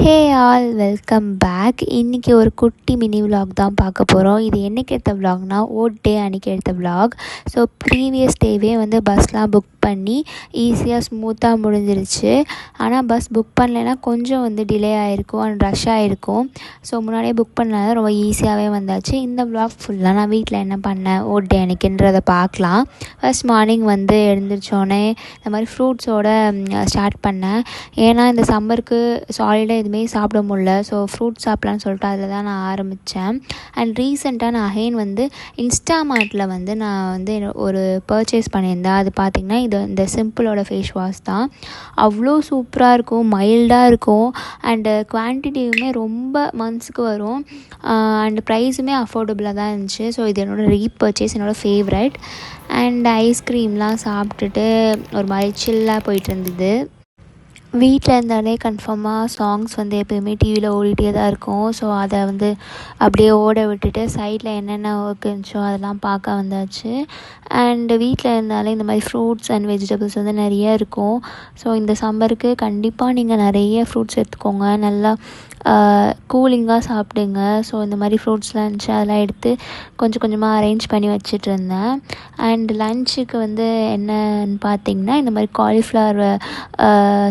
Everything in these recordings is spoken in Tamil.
Hey all welcome back. இன்றைக்கி ஒரு குட்டி மினி விலாக் தான் பார்க்க போகிறோம். இது என்றைக்கு எடுத்த விலாக்னா ஓட் டே அன்றைக்கி எடுத்த விலாக். ஸோ ப்ரீவியஸ் டேவே பஸ்லாம் புக் பண்ணி ஈஸியாக ஸ்மூத்தாக முடிஞ்சிருச்சு. ஆனால் பஸ் புக் பண்ணலைன்னா கொஞ்சம் டிலே ஆகிருக்கும் அண்ட் ரஷ் ஆகிருக்கும். ஸோ முன்னாடியே புக் பண்ணால் ரொம்ப ஈஸியாகவே வந்தாச்சு. இந்த விலாக் ஃபுல்லாக நான் வீட்டில் என்ன பண்ணேன் ஓட் டே அன்றைக்கின்றதை பார்க்கலாம். ஃபர்ஸ்ட் மார்னிங் எழுந்திரிச்சோடனே இந்த மாதிரி ஃப்ரூட்ஸோடு ஸ்டார்ட் பண்ணேன். ஏன்னா இந்த சம்மருக்கு சாலிடாக எதுவுமே சாப்பிட முடியல. ஸோ ஃப்ரூட் சாப்பிட்லான்னு சொல்லிட்டு அதில் தான் நான் ஆரம்பித்தேன். அண்ட் ரீசெண்டாக நான் அகைன் இன்ஸ்டாமார்ட்டில் நான் ஒரு பர்ச்சேஸ் பண்ணியிருந்தேன். அது பார்த்திங்கன்னா இந்த சிம்பிளோட ஃபேஸ் வாஷ் தான். அவ்வளோ சூப்பராக இருக்கும், மைல்டாக இருக்கும் அண்டு குவான்டிட்டியுமே ரொம்ப மந்த்ஸுக்கு வரும். அண்டு ப்ரைஸுமே அஃபோர்டபுளாக தான் இருந்துச்சு. ஸோ இது என்னோடய ரீபர்ச்சேஸ், என்னோடய ஃபேவரட். அண்ட் ஐஸ்கிரீம்லாம் சாப்பிட்டுட்டு ஒரு மாதிரி சில்லாக போயிட்டு இருந்தது. வீட்டில் இருந்தாலே கன்ஃபார்மாக சாங்ஸ் எப்போயுமே டிவியில் ஓடிட்டே தான் இருக்கும். ஸோ அதை அப்படியே ஓட விட்டுட்டு சைடில் என்னென்ன ஒர்க் இருந்துச்சோ அதெல்லாம் பார்க்க வந்தாச்சு. அண்டு வீட்டில் இருந்தாலே இந்த மாதிரி ஃப்ரூட்ஸ் அண்ட் வெஜிடபிள்ஸ் நிறைய இருக்கும். ஸோ இந்த சம்மருக்கு கண்டிப்பாக நீங்கள் நிறைய ஃப்ரூட்ஸ் எடுத்துக்கோங்க, நல்லா கூலிங்காக சாப்பிடுங்க. ஸோ இந்த மாதிரி ஃப்ரூட்ஸ்லாம் இருந்துச்சு, அதெல்லாம் எடுத்து கொஞ்சம் கொஞ்சமாக அரேஞ்ச் பண்ணி வச்சுட்டு இருந்தேன். அண்ட் லன்ச்சுக்கு என்னன்னு பார்த்திங்கன்னா இந்த மாதிரி காலிஃப்ளவர்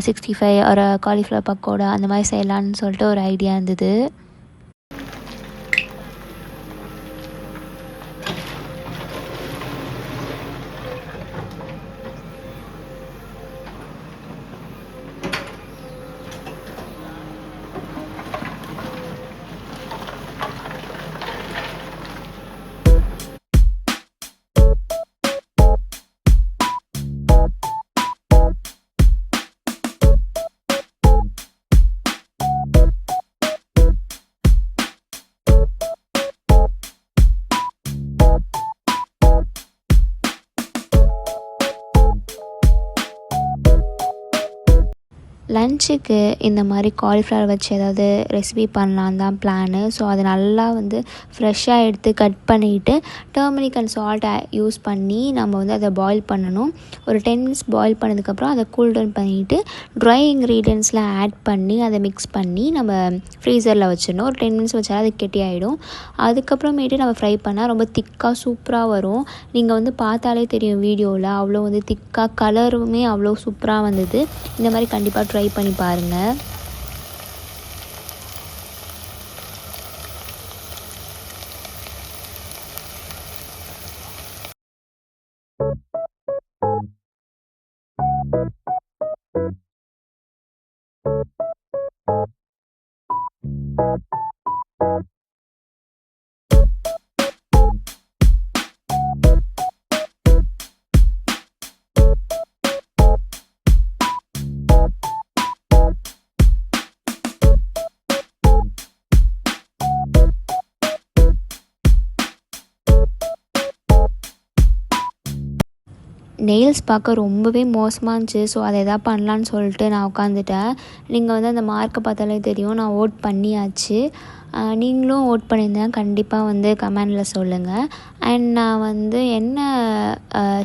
65 ஒரு காலிஃப்ளவர் பக்கோடா அந்த மாதிரி செய்யலான்னு சொல்லிட்டு ஒரு ஐடியா இருந்தது. லன்ச்சுக்கு இந்த மாதிரி காலிஃப்ளவர் வச்சு ஏதாவது ரெசிபி பண்ணலான் தான் பிளானு. ஸோ அதை நல்லா ஃப்ரெஷ்ஷாக எடுத்து கட் பண்ணிவிட்டு டர்மரிக் அண்ட் சால்ட் யூஸ் பண்ணி நம்ம அதை பாயில் பண்ணணும். ஒரு 10 மினிட்ஸ் பாயில் பண்ணதுக்கப்புறம் அதை கூல் டவுன் பண்ணிவிட்டு ட்ரை இன்க்ரீடியன்ட்ஸ்லாம் ஆட் பண்ணி அதை மிக்ஸ் பண்ணி நம்ம ஃப்ரீசரில் வச்சிடணும். ஒரு 10 மினிட்ஸ் வச்சாலும் அது கெட்டி ஆகிடும். அதுக்கப்புறமேட்டு நம்ம ஃப்ரை பண்ணால் ரொம்ப திக்காக சூப்பராக வரும். நீங்கள் பார்த்தாலே தெரியும் வீடியோவில், அவ்வளோ திக்காக கலருமே அவ்வளோ சூப்பராக வந்தது. இந்த மாதிரி கண்டிப்பாக ட்ரை பண்ணி பாருங்கள். நெயில்ஸ் பார்க்க ரொம்பவே மோசமாக இருந்துச்சு. ஸோ அதை எதாவது பண்ணலான்னு சொல்லிட்டு நான் உட்காந்துட்டேன். நீங்கள் அந்த மார்க்கை பார்த்தாலே தெரியும், நான் ஓட் பண்ணியாச்சு. நீங்களும் ஓட் பண்ணியிருந்தேன் கண்டிப்பாக கமெண்டில் சொல்லுங்கள். அண்ட் நான் என்ன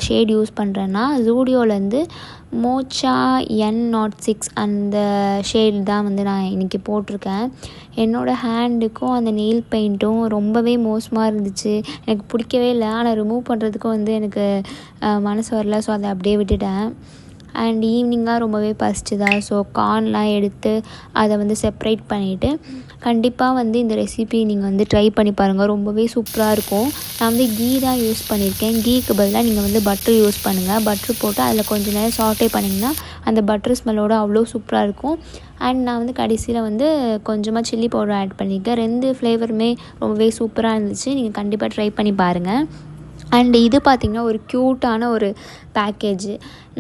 ஷேட் யூஸ் பண்ணுறேன்னா ஜூடியோலேருந்து மோச்சா N06 அந்த ஷேட் தான் நான் இன்றைக்கி போட்டிருக்கேன். என்னோடய ஹேண்டுக்கும் அந்த நெயில் பெயிண்ட்டும் ரொம்பவே மோசமாக இருந்துச்சு, எனக்கு பிடிக்கவே இல்லை. ஆனால் ரிமூவ் பண்ணுறதுக்கும் எனக்கு மனசு வரல. ஸோ அதை அப்படியே விட்டுட்டேன். அண்ட் ஈவினிங்காக ரொம்பவே பசிச்சுதா. ஸோ கார்ன்லாம் எடுத்து அதை செப்ரேட் பண்ணிவிட்டு கண்டிப்பாக இந்த ரெசிபி நீங்கள் ட்ரை பண்ணி பாருங்கள், ரொம்பவே சூப்பராக இருக்கும். நான் கீ தான் யூஸ் பண்ணியிருக்கேன். கீக்கு பதிலாக நீங்கள் பட்டர் யூஸ் பண்ணுங்கள். பட்டர் போட்டு அதில் கொஞ்சம் நேரம் சாட்டே பண்ணிங்கன்னா அந்த பட்டர் ஸ்மெல்லோடு அவ்வளோ சூப்பராக இருக்கும். அண்ட் நான் கடைசியில் கொஞ்சமாக சில்லி பவுடர் ஆட் பண்ணியிருக்கேன். 2 ஃப்ளேவருமே ரொம்பவே சூப்பராக இருந்துச்சு. நீங்கள் கண்டிப்பாக ட்ரை பண்ணி பாருங்கள். அண்டு இது பார்த்திங்கன்னா ஒரு க்யூட்டான ஒரு பேக்கேஜ்.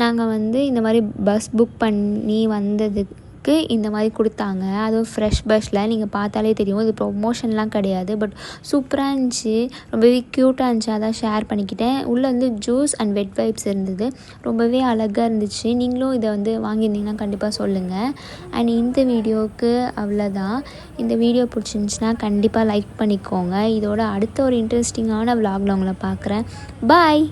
நாங்கள் இந்த மாதிரி பஸ் புக் பண்ணி வந்ததுக்கு இந்த மாதிரி கொடுத்தாங்க. அதுவும் ஃப்ரெஷ் பஸ்ஸில். நீங்கள் பார்த்தாலே தெரியும், இது ப்ரொமோஷன்லாம் கிடையாது, பட் சூப்பராக இருந்துச்சு, ரொம்பவே க்யூட்டாக இருந்துச்சு. அதான் ஷேர் பண்ணிக்கிட்டேன். உள்ளே ஜூஸ் அண்ட் வெட் வைப்ஸ் இருந்தது, ரொம்பவே அழகாக இருந்துச்சு. நீங்களும் இதை வாங்கியிருந்தீங்கன்னா கண்டிப்பாக சொல்லுங்கள். அண்ட் இந்த வீடியோவுக்கு அவ்வளோதான். இந்த வீடியோ பிடிச்சிருந்துச்சின்னா கண்டிப்பாக லைக் பண்ணிக்கோங்க. இதோட அடுத்த ஒரு இன்ட்ரெஸ்டிங்கான விலாகில் உங்களை பார்க்குறேன். பாய்.